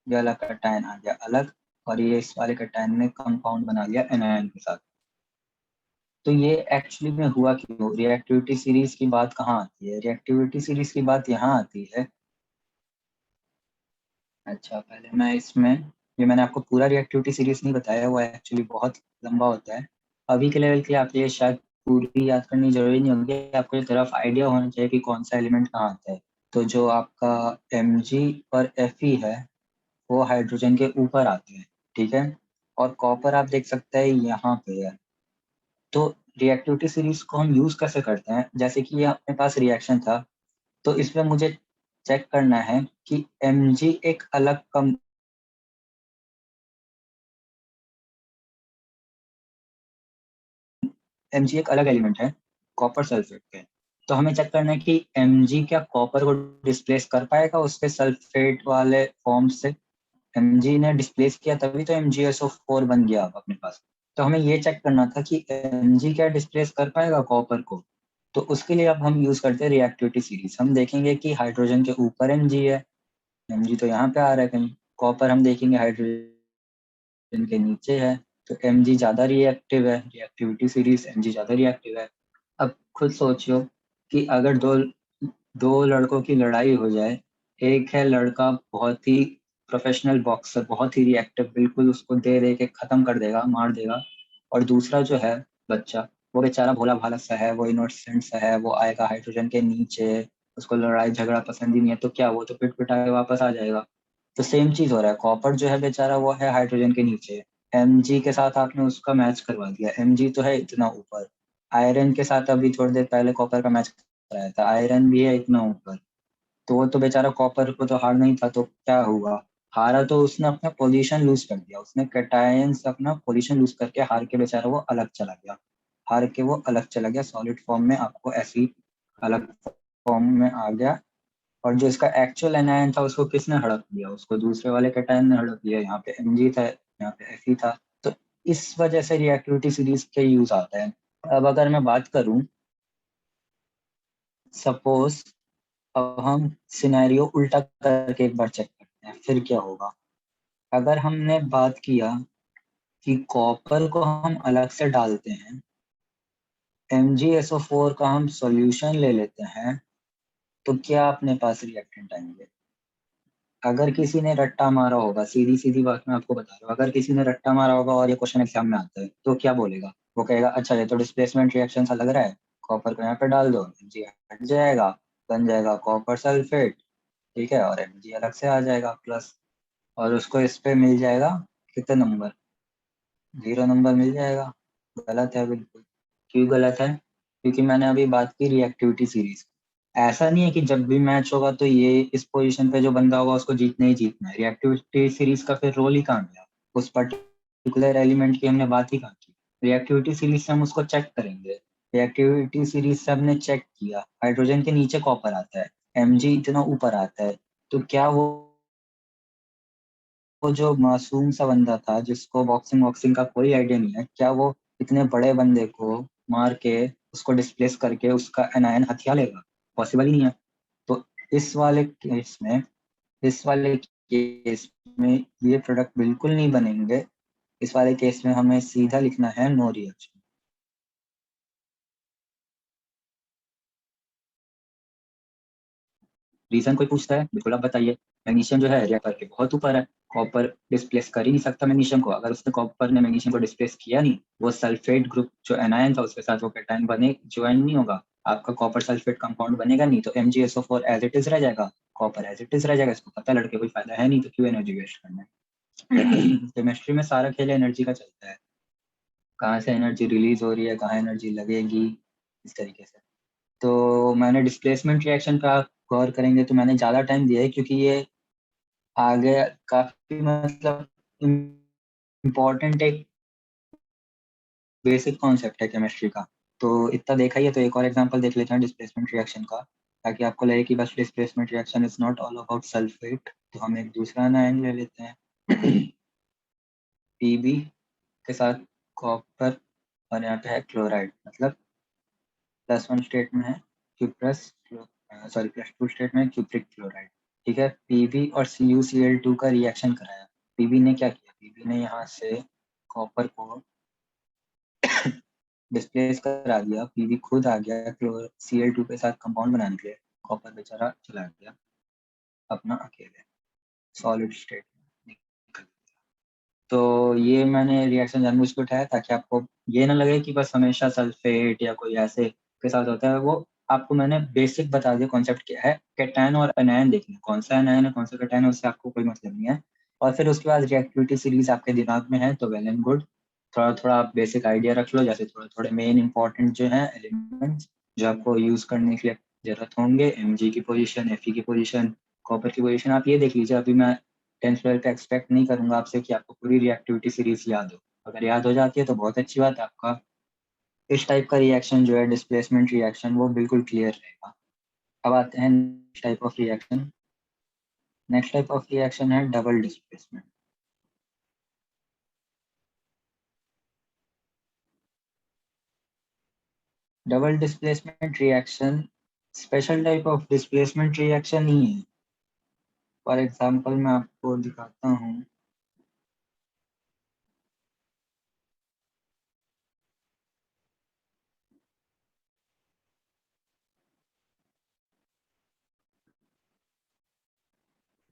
ये वाला कैटायन आ गया अलग, और ये इस वाले कैटायन ने कंपाउंड बना लिया एनायन के साथ। तो ये एक्चुअली में हुआ क्यों? रिएक्टिविटी सीरीज की बात कहाँ आती है? रिएक्टिविटी सीरीज की बात यहाँ आती है। अच्छा, पहले मैं इसमें, ये मैंने आपको पूरा रिएक्टिविटी सीरीज नहीं बताया, वो एक्चुअली बहुत लंबा होता है। अभी के लेवल के लिए आप ये शायद पूरी याद करनी जरूरी नहीं होगी, आपको एक तरफ आइडिया होना चाहिए कि कौन सा एलिमेंट कहाँ आता है। तो जो आपका Mg और Fe है वो हाइड्रोजन के ऊपर आते हैं, ठीक है। और कॉपर आप देख सकते हैं यहाँ पे है। तो रिएक्टिविटी सीरीज को हम यूज कैसे करते हैं? जैसे कि ये अपने पास रिएक्शन था, तो इसमें मुझे चेक करना है कि Mg एक अलग कम Mg एक अलग एलिमेंट है कॉपर सल्फेट के। तो हमें चेक करना है कि Mg क्या कॉपर को डिस्प्लेस कर पाएगा उसके सल्फेट वाले फॉर्म से। Mg ने डिस्प्लेस किया तभी तो MgSO4 बन गया अब अपने पास। तो हमें ये चेक करना था कि Mg क्या डिस्प्लेस कर पाएगा कॉपर को। तो उसके लिए अब हम यूज करते हैं रिएक्टिविटी सीरीज। हम देखेंगे कि हाइड्रोजन के ऊपर Mg है, Mg तो यहाँ पे आ रहा है कहीं। कॉपर हम देखेंगे हाइड्रोजन के नीचे है, तो Mg ज्यादा रिएक्टिव है, रिएक्टिविटी सीरीज Mg ज्यादा रिएक्टिव है। अब खुद सोचियो कि अगर दो दो लड़कों की लड़ाई हो जाए, एक है लड़का बहुत ही प्रोफेशनल बॉक्सर, बहुत ही रिएक्टिव, बिल्कुल उसको दे दे के खत्म कर देगा, मार देगा, और दूसरा जो है बच्चा, वो बेचारा भोला भाला सा है, वो इनोसेंट सा है, वो आएगा हाइड्रोजन के नीचे, उसको लड़ाई झगड़ा पसंद ही नहीं है, तो क्या वो तो पिट पिटा के वापस आ जाएगा। तो सेम चीज हो रहा है, कॉपर जो है बेचारा वो है हाइड्रोजन के नीचे, Mg के साथ आपने उसका मैच करवा दिया, Mg तो है इतना ऊपर। आयरन के साथ अभी थोड़ी देर पहले कॉपर का मैच कराया था, आयरन भी है इतना ऊपर। तो वो तो बेचारा कॉपर को तो हार नहीं था, तो क्या हुआ, हारा तो उसने अपना पोजीशन लूज कर दिया, उसने कैटायन से अपना पोजीशन लूज करके हार के बेचारा वो अलग चला गया, हार के वो अलग चला गया सॉलिड फॉर्म में, आपको ऐसी अलग फॉर्म में आ गया। और जो इसका एक्चुअल एनायन था उसको किसने हड़प लिया? उसको दूसरे वाले कैटायन ने हड़प लिया। यहाँ पे Mg था, यहाँ पे Fe था। तो इस वजह से रिएक्टिविटी सीरीज के यूज आता है। अब अगर मैं बात करूं, सपोज अब हम सिनेरियो उल्टा करके एक बार चेक करते हैं, फिर क्या होगा। अगर हमने बात किया कि कॉपर को हम अलग से डालते हैं, MgSO4 का हम सॉल्यूशन ले लेते हैं, तो क्या अपने पास रिएक्टेंट आएंगे। अगर किसी ने रट्टा मारा होगा, सीधी सीधी बात मैं आपको बता रहा हूँ, अगर किसी ने रट्टा मारा होगा और ये क्वेश्चन एग्जाम में आता है, तो क्या बोलेगा, वो कहेगा अच्छा ये तो डिस्प्लेसमेंट रिएक्शन सा लग रहा है, कॉपर को यहाँ पे डाल दो, Mg हट जाएगा, बन जाएगा कॉपर सल्फेट, ठीक है, और Mg अलग से आ जाएगा प्लस, और उसको इस पे मिल जाएगा कितने नंबर, 0 नंबर मिल जाएगा। गलत है बिल्कुल। क्यों गलत है? क्योंकि मैंने अभी बात की रिएक्टिविटी सीरीज। ऐसा नहीं है कि जब भी मैच होगा तो ये इस पोजीशन पे जो बंदा होगा उसको जीतना ही जीतना है। रिएक्टिविटी सीरीज का फिर रोल ही कहाँ गया? उस पर्टिकुलर एलिमेंट की हमने बात ही कहाँ की? रिएक्टिविटी सीरीज से हम उसको चेक करेंगे। रिएक्टिविटी सीरीज से हमने चेक किया, हाइड्रोजन के नीचे कॉपर आता है, Mg इतना ऊपर आता है, तो क्या वो जो मासूम सा बंदा था जिसको बॉक्सिंग वॉक्सिंग का कोई आइडिया नहीं है, क्या वो इतने बड़े बंदे को मार के उसको डिस्प्लेस करके उसका एनायन हथिया लेगा? पॉसिबल ही नहीं है। तो इस वाले केस में इस वाले केस में ये प्रोडक्ट बिल्कुल नहीं बनेंगे। इस वाले केस में हमें सीधा लिखना है नो रिएक्शन। रीजन कोई पूछता है, बिल्कुल आप बताइए। मैग्नीशियम जो है रिएक्टर के बहुत ऊपर है, कॉपर डिस्प्लेस कर ही नहीं सकता मैग्नीशियम को। अगर उसने कॉपर ने मैग्नीशियम को डिस्प्लेस किया नहीं, वो सल्फेट ग्रुप जो एनायन था उसके साथ वो कैटायन बने ज्वाइन नहीं होगा, आपका कॉपर सल्फेट कंपाउंड बनेगा नहीं, तो MgSO4 एज इट इज रह जाएगा, कॉपर एज इट इज रह जाएगा। इसको पता लड़के कोई फायदा है नहीं, तो क्यों एनर्जी वेस्ट करना है। केमिस्ट्री में सारा खेल एनर्जी का चलता है, कहाँ से एनर्जी रिलीज हो रही है, कहाँ एनर्जी लगेगी, इस तरीके से। तो मैंने डिस्प्लेसमेंट रिएक्शन का गौर करेंगे तो मैंने ज़्यादा टाइम दिया है, क्योंकि ये आगे काफी मतलब इम्पोर्टेंट एक बेसिक कॉन्सेप्ट है केमिस्ट्री का। तो इतना देखा ही है, तो एक और एग्जांपल देख लेते हैं डिस्प्लेसमेंट रिएक्शन का, ताकि आपको लगे कि बस displacement reaction is not all about sulphate. तो हम एक दूसरा आयन ले लेते हैं, Pb के साथ कॉपर, और यहाँ पे है क्लोराइड, मतलब +1 स्टेट में है क्यूप्रस, सॉरी +2 स्टेट में क्यूप्रिक क्लोराइड, ठीक है। Pb और CuCl2 का रिएक्शन कराया। Pb ने क्या किया, Pb ने यहाँ से कॉपर को डिस्प्लेस करा दिया, Pb खुद आ गया Cl2 के साथ कंपाउंड बनाने के लिए, कॉपर बेचारा चला गया अपना अकेले सॉलिड स्टेट में निकल। तो ये मैंने रिएक्शन जानबूझ के उठाया ताकि आपको ये ना लगे कि बस हमेशा सल्फेट या कोई ऐसे के साथ होता है। वो आपको मैंने बेसिक बता दिया कॉन्सेप्ट क्या है। कैटायन और एनायन देखना, कौन सा एनायन है कौन सा कैटायन है, उससे आपको कोई मतलब नहीं है। और फिर उसके बाद रिएक्टिविटी सीरीज आपके दिमाग में है तो वेल एंड गुड। थोड़ा थोड़ा आप बेसिक आइडिया रख लो, जैसे थोड़े थोड़े मेन इंपॉर्टेंट जो है एलिमेंट्स जो आपको यूज करने के लिए जरूरत होंगे, Mg की पोजीशन, Fe की पोजीशन, कॉपर की पोजीशन, आप ये देख लीजिए। अभी मैं 10th 12th का एक्सपेक्ट नहीं करूंगा आपसे कि आपको पूरी रिएक्टिविटी सीरीज याद हो। अगर याद हो जाती है तो बहुत अच्छी बात है, आपका इस टाइप का रिएक्शन जो है डिस्प्लेसमेंट रिएक्शन वो बिल्कुल क्लियर रहेगा। अब आते हैं next type of reaction. Next type of reaction है double displacement. Double displacement reaction special type of displacement reaction ही है। फॉर एग्जांपल मैं आपको दिखाता हूँ।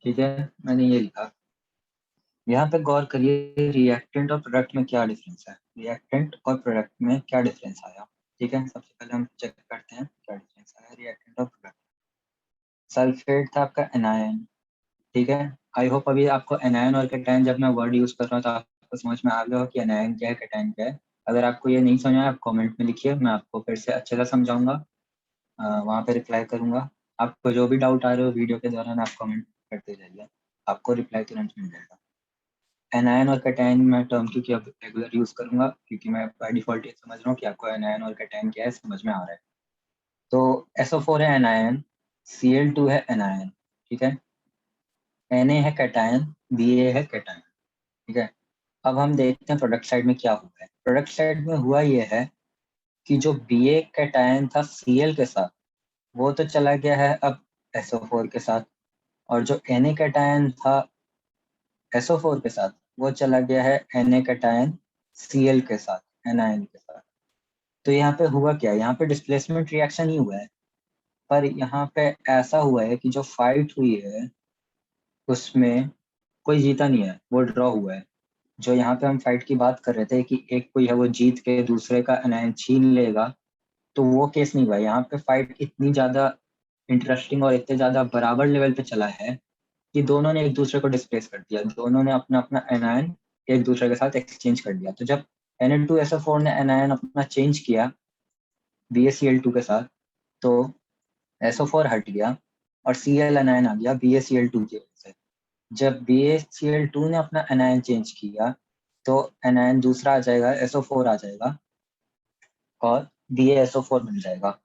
ठीक है, मैंने ये लिखा, यहाँ पे गौर करिए रिएक्टेंट और प्रोडक्ट में क्या डिफरेंस है। रिएक्टेंट और प्रोडक्ट में क्या डिफरेंस आया, ठीक है। सबसे पहले हम चेक करते हैं क्या डिफरेंस आया रिएक्टेंट और प्रोडक्ट। सल्फेट था आपका एनायन, ठीक है। आई होप अभी आपको एनायन और कैटायन जब मैं वर्ड यूज कर रहा हूँ तो आपको समझ में आ गया हो कि एनायन क्या है कैटायन क्या है। अगर आपको ये नहीं समझ आया आप कमेंट में लिखिए, मैं आपको फिर से अच्छे से समझाऊंगा, वहाँ पे रिप्लाई करूंगा। आपको जो भी डाउट आ रहे हो वीडियो के दौरान आप कमेंट करते जाइए, आपको रिप्लाई तुरंत मिल जाएगा। एनायन और कैटायन मैं टर्म क्योंकि अब रेगुलर यूज करूंगा, क्योंकि मैं बाय डिफॉल्ट ये समझ रहा हूँ कि आपको एनायन और कैटायन क्या है समझ में आ रहा है। तो SO4 है एनायन, Cl2 है एनायन, ठीक है। Na है कैटायन, Ba है कैटायन, ठीक है। अब हम देखते हैं प्रोडक्ट साइड में क्या हुआ है। प्रोडक्ट साइड में हुआ ये है कि जो Ba कैटायन था Cl के साथ वो तो चला गया है अब SO4 के साथ, और जो Na कैटायन था SO4 के साथ वो चला गया है Na कैटायन Cl के साथ, anion के साथ। तो यहाँ पे हुआ क्या, यहाँ पे डिस्प्लेसमेंट रिएक्शन ही हुआ है, पर यहाँ पे ऐसा हुआ है कि जो फाइट हुई है उसमें कोई जीता नहीं है, वो ड्रॉ हुआ है। जो यहाँ पे हम फाइट की बात कर रहे थे कि एक कोई है वो जीत के दूसरे का एनायन छीन लेगा, तो वो केस नहीं हुआ। यहाँ पे फाइट इतनी ज्यादा इंटरेस्टिंग और इतने ज्यादा बराबर लेवल पे चला है कि दोनों ने एक दूसरे को डिस्प्लेस कर दिया, दोनों ने अपना अपना एनायन एक दूसरे के साथ एक्सचेंज कर दिया। तो जब Na2SO4 ने एनायन अपना चेंज किया BaCl2 के साथ, तो SO4 हट गया और Cl एनायन आ गया BaCl2 की वजह से। जब BaCl2 ने अपना एनायन चेंज किया तो एनायन दूसरा आ जाएगा, SO4 आ जाएगा और BaSO4 बन जाएगा।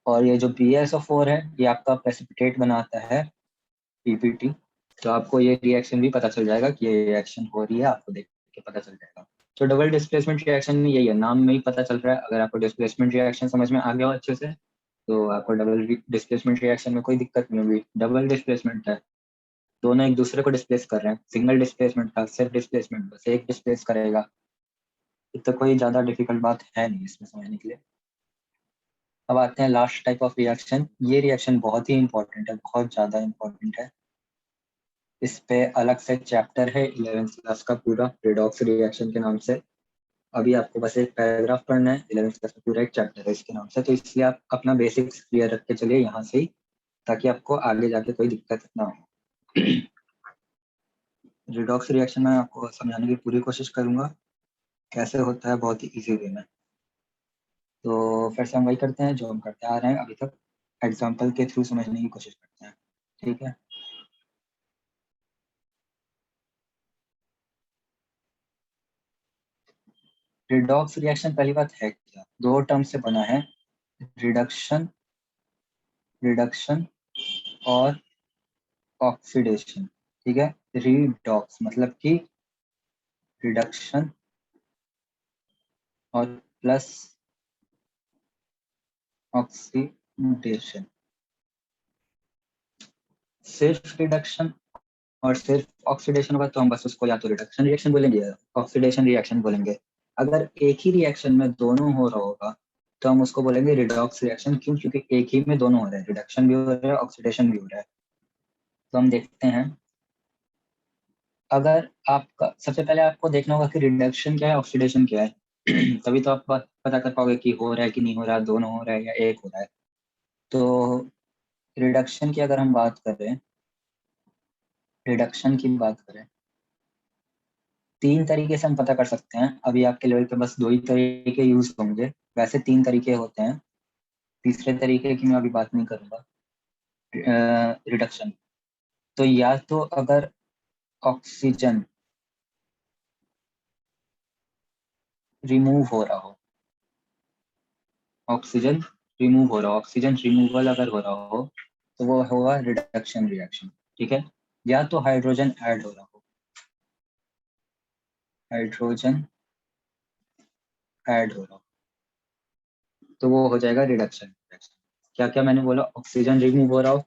और ये जो BaSO4 है ये आपका प्रेसिपिटेट बनाता है PPT। तो आपको ये रिएक्शन भी पता चल जाएगा कि ये रिएक्शन हो रही है, आपको देख के पता चल जाएगा। तो डबल डिस्प्लेसमेंट रिएक्शन में यही है, नाम में ही पता चल रहा है। अगर आपको डिस्प्लेसमेंट रिएक्शन समझ में आ गया हो अच्छे से तो आपको डबल डिस्प्लेसमेंट रिएक्शन में कोई दिक्कत नहीं होगी। डबल डिस्प्लेसमेंट है, दोनों एक दूसरे को डिस्प्लेस कर रहे हैं। सिंगल डिस्प्लेसमेंट का सिर्फ डिस्प्लेसमेंट बस एक डिस्प्लेस करेगा, तो कोई ज्यादा डिफिकल्ट बात है नहीं इसमें समझने के लिए। अब आते हैं लास्ट टाइप ऑफ रिएक्शन। ये रिएक्शन बहुत ही इंपॉर्टेंट है, बहुत ज्यादा इंपॉर्टेंट है। इस पे अलग से चैप्टर है 11th क्लास का पूरा, रिडॉक्स रिएक्शन के नाम से। अभी आपको बस एक पैराग्राफ पढ़ना है, 11th क्लास का पूरा एक चैप्टर है इसके नाम से। तो इसलिए आप अपना बेसिक्स क्लियर रख के चलिए यहाँ से ही, ताकि आपको आगे जाके कोई दिक्कत ना हो। रिडॉक्स रिएक्शन में आपको समझाने की पूरी कोशिश करूंगा, कैसे होता है बहुत ही इजी वे में। तो फिर से हम वही करते हैं जो हम करते आ रहे हैं अभी तक, एग्जाम्पल के थ्रू समझने की कोशिश करते हैं, ठीक है। रिडॉक्स रिएक्शन पहली बात है क्या, दो टर्म से बना है, रिडक्शन, रिडक्शन और ऑक्सीडेशन, ठीक है। रिडॉक्स मतलब कि रिडक्शन और प्लस ऑक्सीडेशन। सिर्फ रिडक्शन और सिर्फ ऑक्सीडेशन होगा तो हम बस उसको या तो रिडक्शन रिएक्शन बोलेंगे या ऑक्सीडेशन रिएक्शन बोलेंगे। अगर एक ही रिएक्शन में दोनों हो रहा होगा तो हम उसको बोलेंगे रिडॉक्स रिएक्शन। क्यों? क्योंकि एक ही में दोनों हो रहे हैं, रिडक्शन भी हो रहा है ऑक्सीडेशन भी हो रहा है। तो हम देखते हैं, अगर आपका सबसे पहले आपको देखना होगा कि रिडक्शन क्या है, ऑक्सीडेशन क्या है। तभी तो आप पता कर पाओगे कि हो रहा है कि नहीं हो रहा, दोनों हो रहा है या एक हो रहा है। तो रिडक्शन की अगर हम बात करें, रिडक्शन की बात करें, तीन तरीके से हम पता कर सकते हैं। अभी आपके लेवल पे बस दो ही तरीके यूज होंगे, वैसे तीन तरीके होते हैं। तीसरे तरीके की मैं अभी बात नहीं करूंगा। रिडक्शन तो या तो अगर ऑक्सीजन रिमूव हो रहा हो, ऑक्सीजन रिमूव हो रहा हो, ऑक्सीजन रिमूवल अगर हो रहा हो तो वो होगा रिडक्शन रिएक्शन, ठीक है। या तो हाइड्रोजन ऐड हो रहा हो, हाइड्रोजन ऐड हो रहा हो तो वो हो जाएगा रिडक्शन रिएक्शन। क्या क्या मैंने बोला, ऑक्सीजन रिमूव हो रहा हो,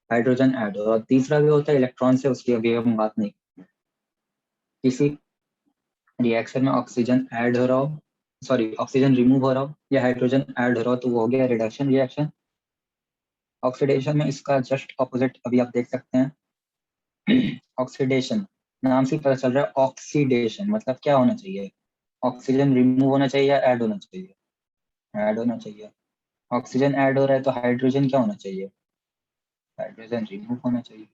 हाइड्रोजन ऐड हो रहा हो, तीसरा भी होता है इलेक्ट्रॉन से, उसकी अभी हम बात नहीं। किसी रिएक्शन में ऑक्सीजन ऐड हो रहा हो, सॉरी ऑक्सीजन रिमूव हो रहा हो या हाइड्रोजन ऐड हो रहा हो तो वो हो गया रिडक्शन रिएक्शन। ऑक्सीडेशन में इसका जस्ट ऑपोजिट अभी आप देख सकते हैं। ऑक्सीडेशन नाम से पता चल रहा है, ऑक्सीडेशन मतलब क्या होना चाहिए, ऑक्सीजन रिमूव होना चाहिए या ऐड होना चाहिए, ऐड होना चाहिए। ऑक्सीजन ऐड हो रहा है तो हाइड्रोजन क्या होना चाहिए, हाइड्रोजन रिमूव होना चाहिए।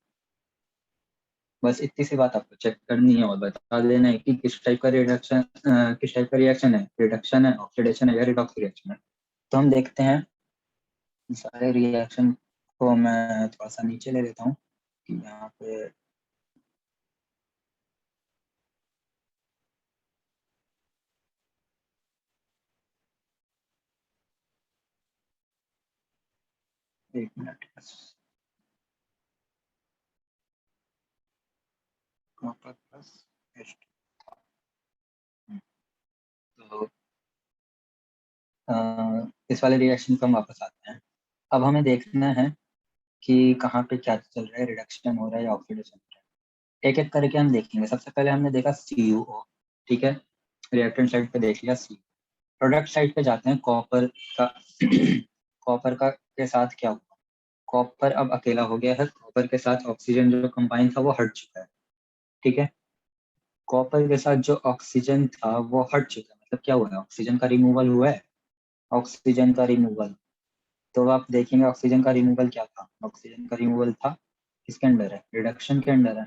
बस इतनी सी बात आपको चेक करनी है और बता देना है कि किस टाइप का रिडक्शन, किस टाइप का रिएक्शन है, रिडक्शन है, ऑक्सीडेशन है या रिडॉक्स रिएक्शन है। तो हम देखते हैं सारे रिएक्शन को। मैं थोड़ा सा नीचे ले लेता हूँ कि यहाँ पे एक मिनट बस। Copper plus H2। तो इस वाले रिएक्शन को हम वापस आते हैं। अब हमें देखना है कि कहाँ पे क्या चल रहा है, रिडक्शन हो रहा है या ऑक्सीडेशन हो रहा है। एक एक करके हम देखेंगे। सबसे पहले हमने देखा CuO, ठीक है, रिएक्टेंट साइड पे देख लिया सी। प्रोडक्ट साइड पे जाते हैं, कॉपर का कॉपर का के साथ क्या हुआ। कॉपर अब अकेला हो गया है, कॉपर के साथ ऑक्सीजन जो कंबाइन था वो हट चुका है, ठीक है। कॉपर के साथ जो ऑक्सीजन था वो हट चुका है, मतलब क्या हुआ है, ऑक्सीजन का रिमूवल हुआ है। ऑक्सीजन का रिमूवल, तो आप देखेंगे ऑक्सीजन का रिमूवल क्या था, ऑक्सीजन का रिमूवल था किसके अंडर है, रिडक्शन के अंडर है।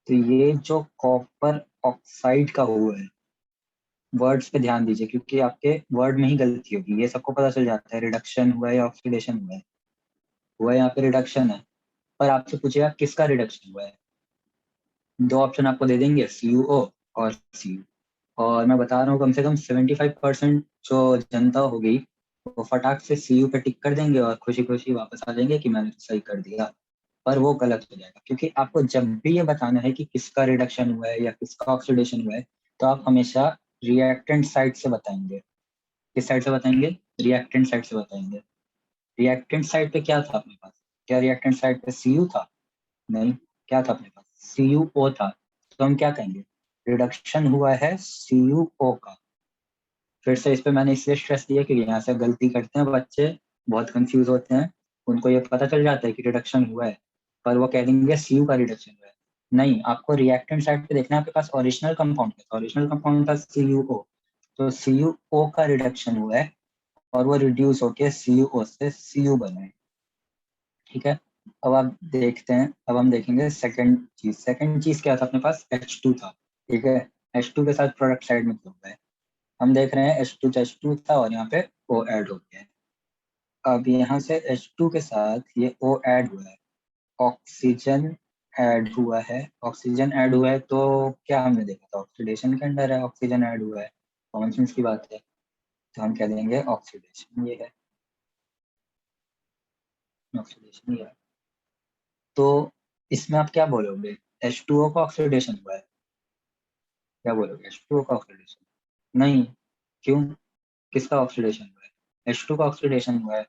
तो ये जो कॉपर ऑक्साइड का हुआ है, वर्ड्स पे ध्यान दीजिए क्योंकि आपके वर्ड में ही गलती होगी। ये सबको पता चल जाता है रिडक्शन हुआ है या ऑक्सीडेशन हुआ है। हुआ है यहाँ पे रिडक्शन है, पर आपसे पूछेगा किसका रिडक्शन हुआ है। दो ऑप्शन आपको दे देंगे, CuO और Cu। और मैं बता रहा हूँ कम से कम 75% जो जनता होगी वो फटाक से Cu पे टिक कर देंगे और खुशी खुशी वापस आ जाएंगे कि मैंने तो सही कर दिया। पर वो गलत हो जाएगा, क्योंकि आपको जब भी ये बताना है कि किसका रिडक्शन हुआ है या किसका ऑक्सीडेशन हुआ है, तो आप हमेशा रिएक्टेंट साइड से बताएंगे। किस साइड से बताएंगे, रिएक्टेंट साइड से बताएंगे। रिएक्टेंट साइड पे क्या था अपने पास, क्या रिएक्टेंट साइड पे Cu था, नहीं। क्या था अपने पास, CuO था। तो हम क्या कहेंगे, रिडक्शन हुआ है CuO का। फिर से इस पे मैंने इसलिए स्ट्रेस दिया कि यहाँ से गलती करते हैं बच्चे, बहुत कंफ्यूज होते हैं। उनको ये पता चल जाता है कि रिडक्शन हुआ है, पर वो कह देंगे Cu का रिडक्शन हुआ है। नहीं, आपको रिएक्टेंट साइड पे देखना है, आपके पास ओरिजिनल कंपाउंड था, ओरिजिनल कंपाउंड था CuO। तो CuO का रिडक्शन हुआ है और वो रिड्यूस होके CuO से Cu बना है, ठीक है। अब आप देखते हैं, अब हम देखेंगे सेकंड चीज। सेकंड चीज क्या था अपने पास, H2 था, ठीक है। H2 के साथ प्रोडक्ट साइड में क्या हुआ है, हम देख रहे हैं H2 था और यहाँ पे O ऐड हो गया है। अब यहाँ से H2 के साथ ये O ऐड हुआ है, ऑक्सीजन ऐड हुआ है। ऑक्सीजन ऐड हुआ है तो क्या हमने देखा था, ऑक्सीडेशन के अंदर है, ऑक्सीजन ऐड हुआ है, कॉमन सेंस की बात है। तो हम कह देंगे ऑक्सीडेशन ये है, ऑक्सीडेशन ये है। तो इसमें आप क्या बोलोगे, H2O का ऑक्सीडेशन हुआ है, क्या बोलोगे, H2O का ऑक्सीडेशन, नहीं। क्यों, किसका ऑक्सीडेशन हुआ है, H2 का ऑक्सीडेशन हुआ है।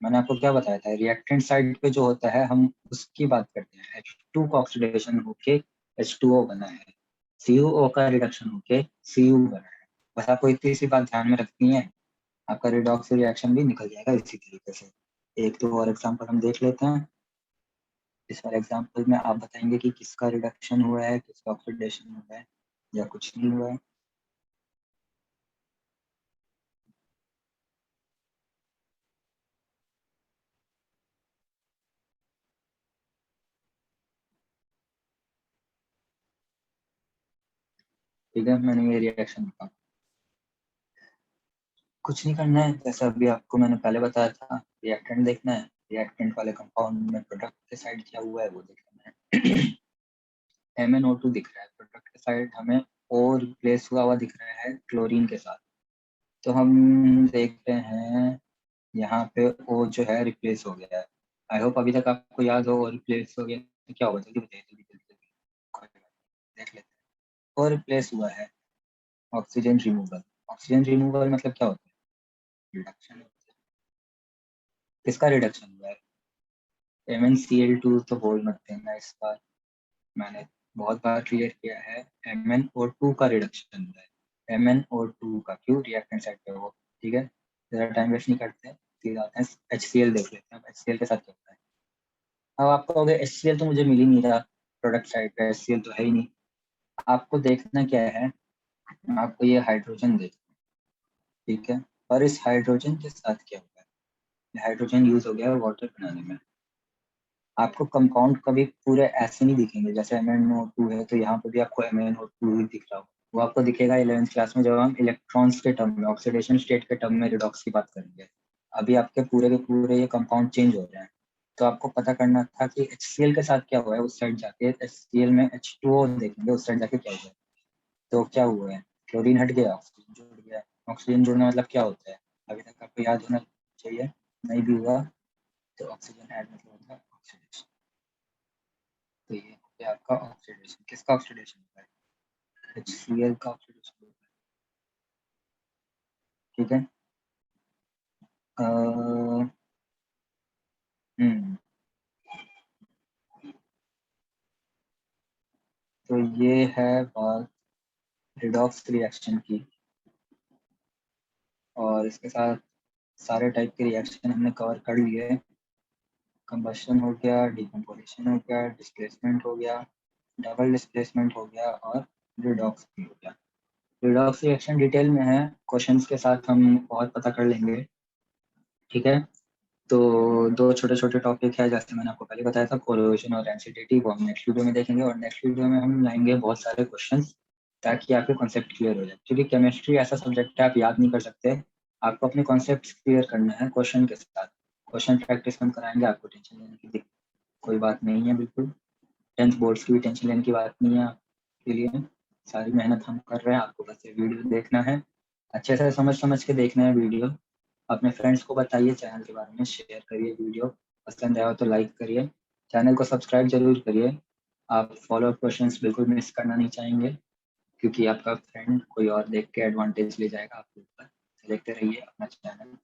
मैंने आपको क्या बताया था, रिएक्टेंट साइड पे जो होता है हम उसकी बात करते हैं। H2 का ऑक्सीडेशन होके H2O बना है, CuO का रिडक्शन होके Cu बना है। बस आपको इतनी सी बात ध्यान में रखनी है, आपका रिडॉक्स रिएक्शन भी निकल जाएगा इसी तरीके से। एक दो और एग्जाम्पल हम देख लेते हैं। इस वाले एग्जाम्पल में आप बताएंगे कि किसका रिडक्शन हुआ है, किसका ऑक्सीडेशन हुआ है, या कुछ नहीं हुआ है। ठीक है, मैंने ये रिएक्शन लिखा। कुछ नहीं करना है, जैसे अभी आपको मैंने पहले बताया था, रिएक्टेंट देखना है, रिएक्टेंट वाले कंपाउंड में प्रोडक्ट के साइड क्या हुआ है वो देखना है। MnO2 दिख रहा है, प्रोडक्ट के साइड हमें O रिप्लेस हुआ दिख रहा है क्लोरीन के साथ। तो हम देख रहे हैं यहाँ पे O जो है रिप्लेस हो गया है। आई होप अभी तक आपको याद हो, O रिप्लेस हो गया तो क्या होगा, जल्दी बताइए, जल्दी जल्दी जल्दी। कोई बात नहीं, देख लेते हैं। O रिप्लेस हुआ है, ऑक्सीजन रिमूवल। ऑक्सीजन रिमूवल मतलब क्या होता है, रिडक्शन। किसका रिडक्शन हुआ है, MnCl2 तो बोल मत देना इस बार, मैंने बहुत बार क्लियर किया है। MnO2 का रिडक्शन हुआ है, MnO2 का, क्यों, रिएक्टेंट साइड पे वो, ठीक है। ज़रा टाइम वेस्ट नहीं करते हैं, सीधा आते हैं HCl देख लेते हैं, HCl के साथ क्या होता है। अब आपको हो गया HCl तो मुझे मिल ही नहीं रहा, प्रोडक्ट साइड पे HCl तो है ही नहीं। आपको देखना क्या है, आपको ये हाइड्रोजन देखना है, ठीक है। और इस हाइड्रोजन के साथ क्या होगा, हाइड्रोजन यूज हो गया है वाटर बनाने में। आपको कंपाउंड कभी पूरे ऐसे नहीं दिखेंगे, जैसे MnO2 है तो यहाँ पे भी आपको MnO2 ही दिख रहा हो। वो आपको दिखेगा 11th क्लास में, जब हम इलेक्ट्रॉन्स के टर्म में, ऑक्सीडेशन स्टेट के टर्म में रिडॉक्स की बात करेंगे। अभी आपके पूरे के पूरे ये कंपाउंड चेंज हो रहे हैं। तो आपको पता करना था कि HCl के साथ क्या हुआ है, उस साइड जाके HCl में H2O देखेंगे, उस साइड जाके क्या हुआ है। तो क्या हुआ है, क्लोरीन हट गया, ऑक्सीजन जुड़ गया। ऑक्सीजन जुड़ना मतलब क्या होता है, अभी तक आपको याद होना चाहिए, नहीं भी हुआ तो ऑक्सीजन ऐड मतलब होता है ऑक्सीडेशन। तो ये हो गया आपका ऑक्सीडेशन, किसका ऑक्सीडेशन होता है, HCl का ऑक्सीडेशन होता है, ठीक है। हम्म, तो ये है बात रिडॉक्स रिएक्शन की, और इसके साथ सारे टाइप के रिएक्शन हमने कवर कर लिए। कंबशन हो गया, डिकम्पोजिशन हो गया, डिस्प्लेसमेंट हो गया, डबल डिस्प्लेसमेंट हो गया, और रिडॉक्स भी हो गया। रिडॉक्स रिएक्शन डिटेल में है, क्वेश्चंस के साथ हम और पता कर लेंगे। ठीक है, तो दो छोटे छोटे टॉपिक है, जैसे मैंने आपको पहले बताया था, कोरोजन और एसिडिटी, वो हम नेक्स्ट वीडियो में देखेंगे, और नेक्स्ट वीडियो में हम लाएंगे बहुत सारे क्वेश्चंस, ताकि आपके कॉन्सेप्ट क्लियर हो जाए। क्योंकि केमिस्ट्री ऐसा सब्जेक्ट है, आप याद नहीं कर सकते, आपको अपने कॉन्सेप्ट क्लियर करना है क्वेश्चन के साथ। क्वेश्चन प्रैक्टिस हम कराएंगे, आपको टेंशन लेने की कोई बात नहीं है, बिल्कुल। 10th बोर्ड्स की भी टेंशन लेने की बात नहीं है आपके लिए। सारी मेहनत हम कर रहे हैं, आपको बस ये वीडियो देखना है, अच्छे से समझ समझ के देखना है वीडियो। अपने फ्रेंड्स को बताइए, चैनल के बारे में शेयर करिए, वीडियो पसंद आया हो तो लाइक करिए, चैनल को सब्सक्राइब जरूर करिए। आप फॉलो अप क्वेश्चंस बिल्कुल मिस करना नहीं चाहेंगे, क्योंकि आपका फ्रेंड कोई और देख के एडवांटेज ले जाएगा आपके ऊपर। देखते रहिए अपना चैनल।